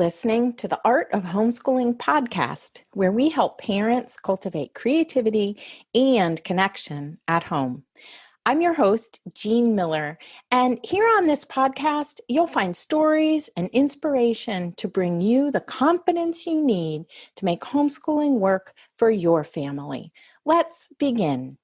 listening to the Art of Homeschooling podcast, where we help parents cultivate creativity and connection at home. I'm your host, Jean Miller, and here on this podcast, you'll find stories and inspiration to bring you the confidence you need to make homeschooling work for your family. Let's begin.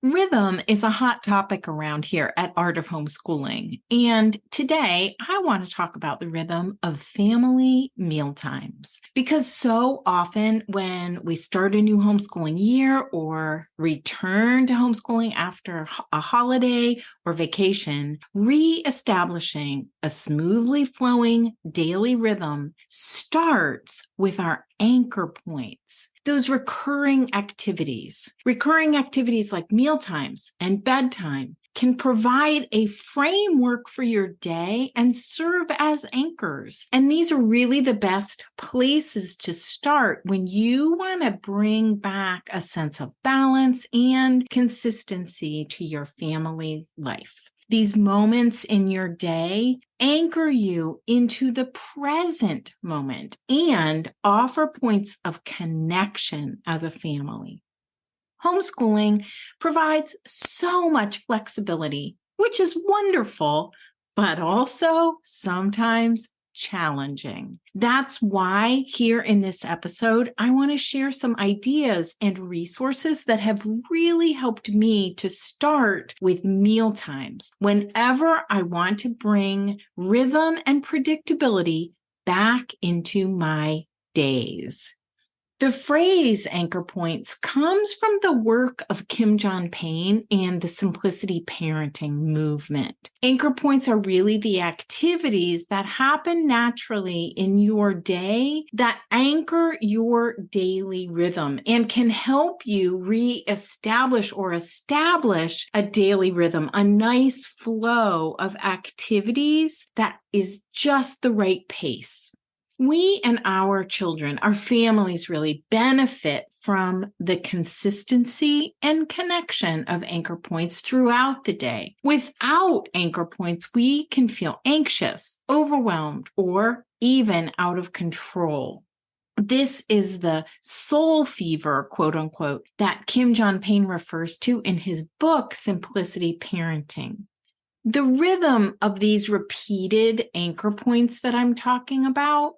Rhythm is a hot topic around here at Art of Homeschooling. And today I want to talk about the rhythm of family mealtimes. Because so often when we start a new homeschooling year or return to homeschooling after a holiday or vacation, reestablishing a smoothly flowing daily rhythm starts with our anchor points. Those recurring activities like mealtimes and bedtime can provide a framework for your day and serve as anchors. And these are really the best places to start when you want to bring back a sense of balance and consistency to your family life. These moments in your day anchor you into the present moment and offer points of connection as a family. Homeschooling provides so much flexibility, which is wonderful, but also sometimes challenging. That's why here in this episode, I want to share some ideas and resources that have really helped me to start with mealtimes whenever I want to bring rhythm and predictability back into my days. The phrase anchor points comes from the work of Kim John Payne and the Simplicity Parenting movement. Anchor points are really the activities that happen naturally in your day that anchor your daily rhythm and can help you reestablish or establish a daily rhythm, a nice flow of activities that is just the right pace. We and our children, our families really benefit from the consistency and connection of anchor points throughout the day. Without anchor points, we can feel anxious, overwhelmed, or even out of control. This is the soul fever, quote unquote, that Kim John Payne refers to in his book, Simplicity Parenting. The rhythm of these repeated anchor points that I'm talking about,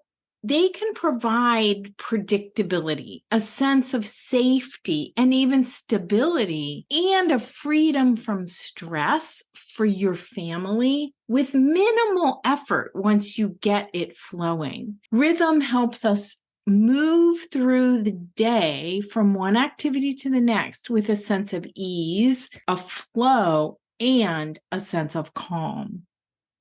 they can provide predictability, a sense of safety, and even stability, and a freedom from stress for your family with minimal effort once you get it flowing. Rhythm helps us move through the day from one activity to the next with a sense of ease, a flow, and a sense of calm.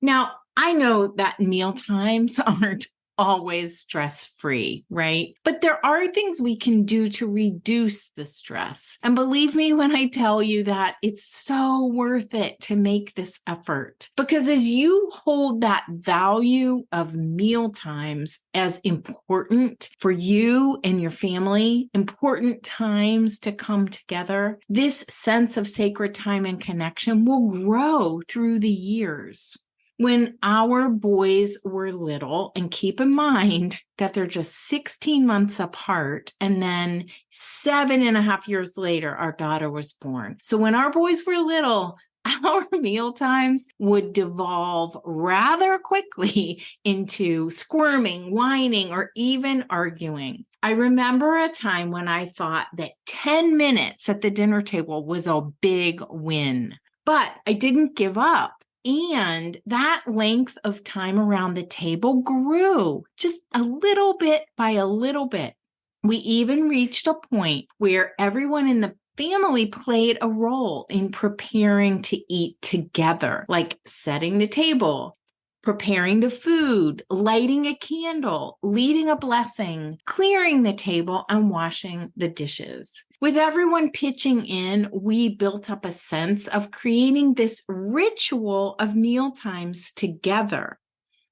Now, I know that meal times aren't always stress-free, right? But there are things we can do to reduce the stress. And believe me when I tell you that it's so worth it to make this effort. Because as you hold that value of meal times as important for you and your family, important times to come together, this sense of sacred time and connection will grow through the years. When our boys were little, and keep in mind that they're just 16 months apart, and then 7.5 years later, our daughter was born. So when our boys were little, our meal times would devolve rather quickly into squirming, whining, or even arguing. I remember a time when I thought that 10 minutes at the dinner table was a big win, but I didn't give up. And that length of time around the table grew just a little bit by a little bit. We even reached a point where everyone in the family played a role in preparing to eat together, like setting the table, preparing the food, lighting a candle, leading a blessing, clearing the table, and washing the dishes. With everyone pitching in, we built up a sense of creating this ritual of meal times together.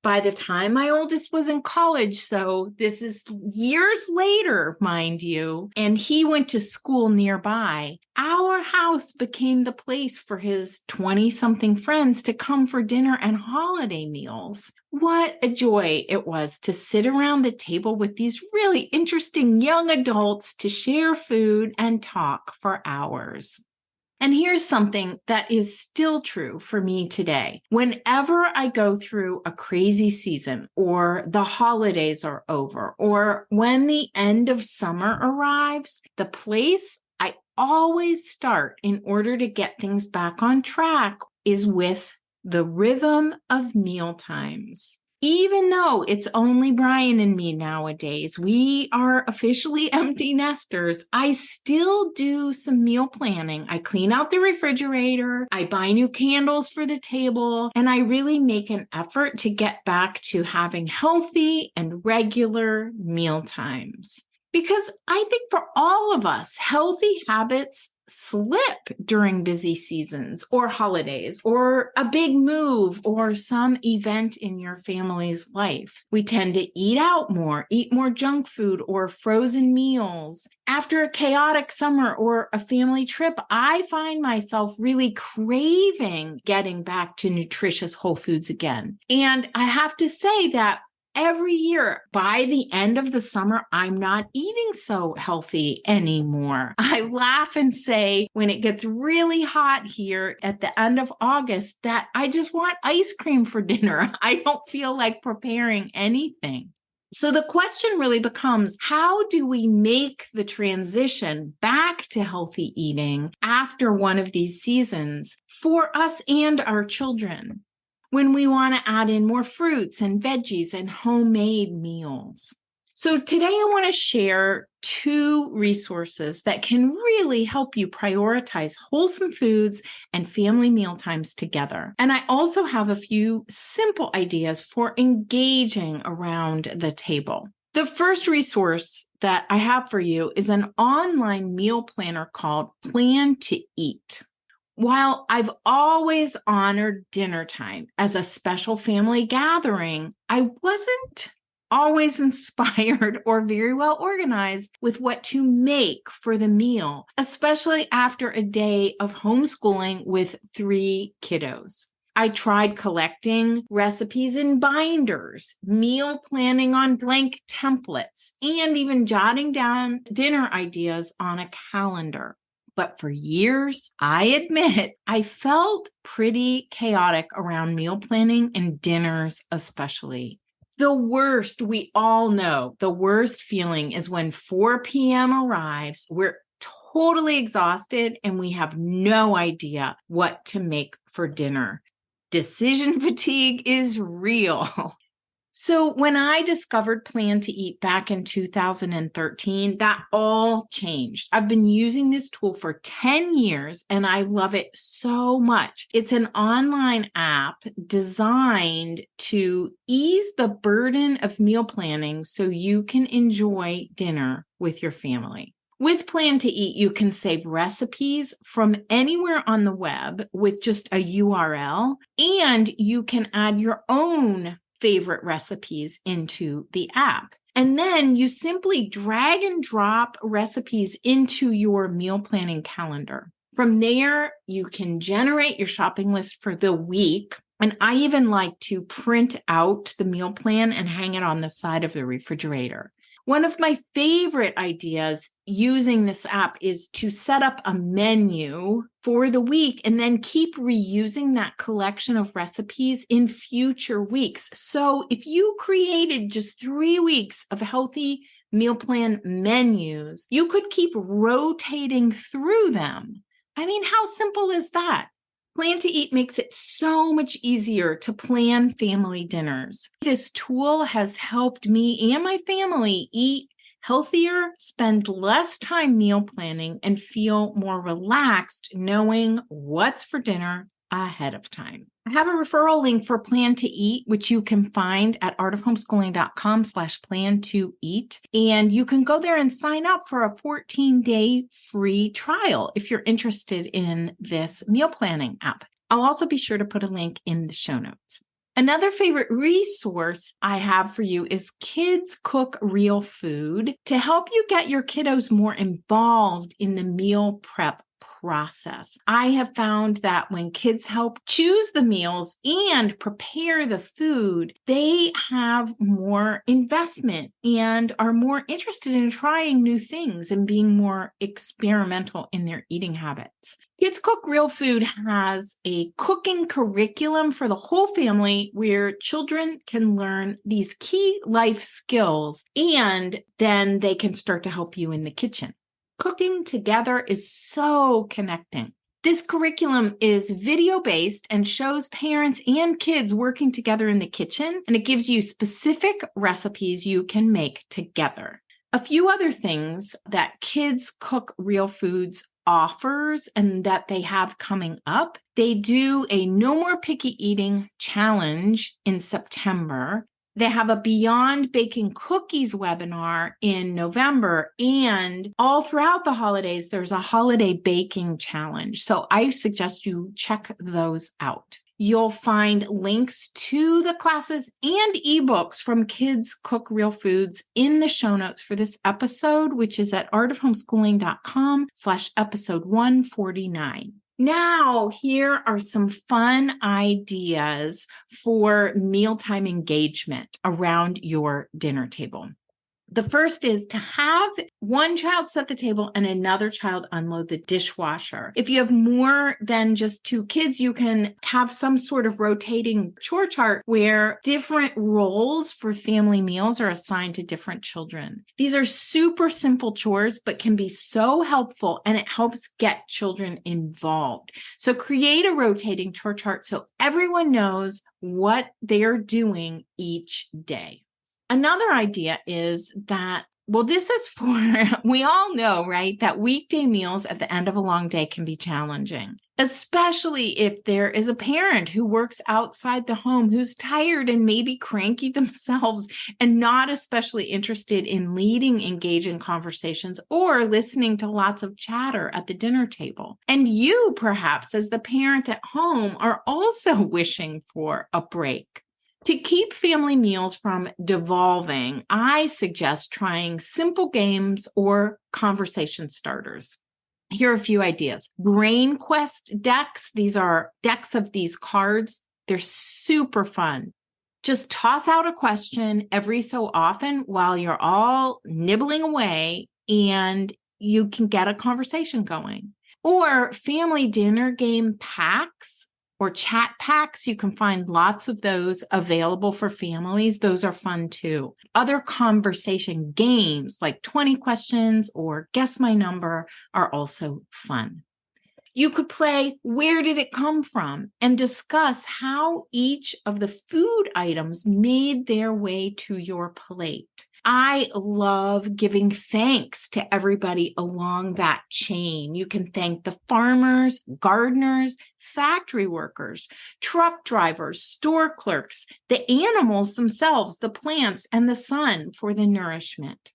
By the time my oldest was in college, so this is years later, mind you, and he went to school nearby, our house became the place for his 20-something friends to come for dinner and holiday meals. What a joy it was to sit around the table with these really interesting young adults to share food and talk for hours. And here's something that is still true for me today. Whenever I go through a crazy season, or the holidays are over, or when the end of summer arrives, the place I always start in order to get things back on track is with the rhythm of meal times. Even though it's only Brian and me nowadays, we are officially empty nesters, I still do some meal planning. I clean out the refrigerator, I buy new candles for the table, and I really make an effort to get back to having healthy and regular meal times. Because I think for all of us, healthy habits slip during busy seasons or holidays or a big move or some event in your family's life. We tend to eat out more, eat more junk food or frozen meals. After a chaotic summer or a family trip, I find myself really craving getting back to nutritious whole foods again. And I have to say that every year, by the end of the summer, I'm not eating so healthy anymore. I laugh and say when it gets really hot here at the end of August that I just want ice cream for dinner. I don't feel like preparing anything. So the question really becomes, how do we make the transition back to healthy eating after one of these seasons for us and our children, when we want to add in more fruits and veggies and homemade meals? So today I want to share 2 resources that can really help you prioritize wholesome foods and family meal times together. And I also have a few simple ideas for engaging around the table. The first resource that I have for you is an online meal planner called Plan to Eat. While I've always honored dinner time as a special family gathering, I wasn't always inspired or very well organized with what to make for the meal, especially after a day of homeschooling with 3 kiddos. I tried collecting recipes in binders, meal planning on blank templates, and even jotting down dinner ideas on a calendar. But for years, I admit, I felt pretty chaotic around meal planning and dinners especially. The worst, we all know, the worst feeling is when 4 p.m. arrives, we're totally exhausted and we have no idea what to make for dinner. Decision fatigue is real. So when I discovered Plan to Eat back in 2013, that all changed. I've been using this tool for 10 years and I love it so much. It's an online app designed to ease the burden of meal planning so you can enjoy dinner with your family. With Plan to Eat, you can save recipes from anywhere on the web with just a URL, and you can add your own favorite recipes into the app. And then you simply drag and drop recipes into your meal planning calendar. From there, you can generate your shopping list for the week. And I even like to print out the meal plan and hang it on the side of the refrigerator. One of my favorite ideas using this app is to set up a menu for the week and then keep reusing that collection of recipes in future weeks. So if you created just 3 weeks of healthy meal plan menus, you could keep rotating through them. I mean, how simple is that? Plan to Eat makes it so much easier to plan family dinners. This tool has helped me and my family eat healthier, spend less time meal planning, and feel more relaxed knowing what's for dinner ahead of time. I have a referral link for Plan to Eat, which you can find at artofhomeschooling.com/plan to eat. And you can go there and sign up for a 14-day free trial if you're interested in this meal planning app. I'll also be sure to put a link in the show notes. Another favorite resource I have for you is Kids Cook Real Food to help you get your kiddos more involved in the meal prep process. I have found that when kids help choose the meals and prepare the food, they have more investment and are more interested in trying new things and being more experimental in their eating habits. Kids Cook Real Food has a cooking curriculum for the whole family where children can learn these key life skills and then they can start to help you in the kitchen. Cooking together is so connecting. This curriculum is video-based and shows parents and kids working together in the kitchen, and it gives you specific recipes you can make together. A few other things that Kids Cook Real Foods offers and that they have coming up. They do a No More Picky Eating challenge in September. They have a Beyond Baking Cookies webinar in November, and all throughout the holidays, there's a holiday baking challenge. So I suggest you check those out. You'll find links to the classes and ebooks from Kids Cook Real Foods in the show notes for this episode, which is at artofhomeschooling.com/episode 149. Now, here are some fun ideas for mealtime engagement around your dinner table. The first is to have one child set the table and another child unload the dishwasher. If you have more than just two kids, you can have some sort of rotating chore chart where different roles for family meals are assigned to different children. These are super simple chores, but can be so helpful, and it helps get children involved. So create a rotating chore chart so everyone knows what they're doing each day. Another idea is that, well, this is for, we all know, right, that weekday meals at the end of a long day can be challenging, especially if there is a parent who works outside the home who's tired and maybe cranky themselves and not especially interested in leading engaging conversations or listening to lots of chatter at the dinner table. And you, perhaps, as the parent at home, are also wishing for a break. To keep family meals from devolving, I suggest trying simple games or conversation starters. Here are a few ideas. Brain Quest decks. These are decks of these cards. They're super fun. Just toss out a question every so often while you're all nibbling away, and you can get a conversation going. Or family dinner game packs or chat packs. You can find lots of those available for families. Those are fun too. Other conversation games like 20 questions or Guess My Number are also fun. You could play Where Did It Come From and discuss how each of the food items made their way to your plate. I love giving thanks to everybody along that chain. You can thank the farmers, gardeners, factory workers, truck drivers, store clerks, the animals themselves, the plants, and the sun for the nourishment.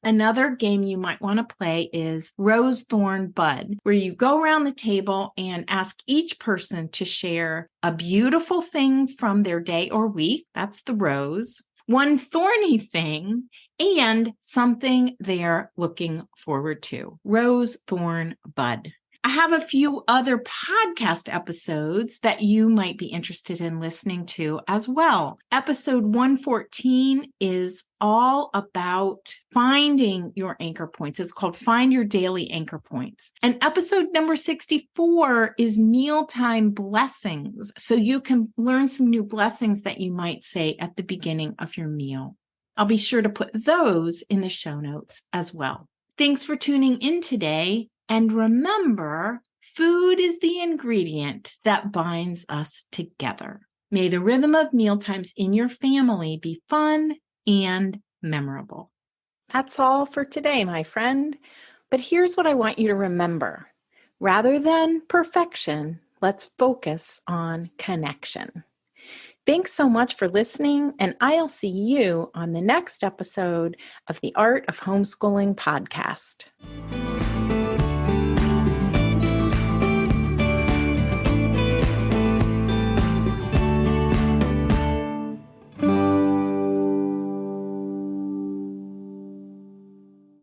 Another game you might want to play is Rose, Thorn, Bud, where you go around the table and ask each person to share a beautiful thing from their day or week. That's the rose. One thorny thing, and something they're looking forward to. Rose, thorn, bud. I have a few other podcast episodes that you might be interested in listening to as well. Episode 114 is all about finding your anchor points. It's called Find Your Daily Anchor Points. And episode number 64 is Mealtime Blessings. So you can learn some new blessings that you might say at the beginning of your meal. I'll be sure to put those in the show notes as well. Thanks for tuning in today. And remember, food is the ingredient that binds us together. May the rhythm of mealtimes in your family be fun and memorable. That's all for today, my friend. But here's what I want you to remember. Rather than perfection, let's focus on connection. Thanks so much for listening, and I'll see you on the next episode of the Art of Homeschooling podcast.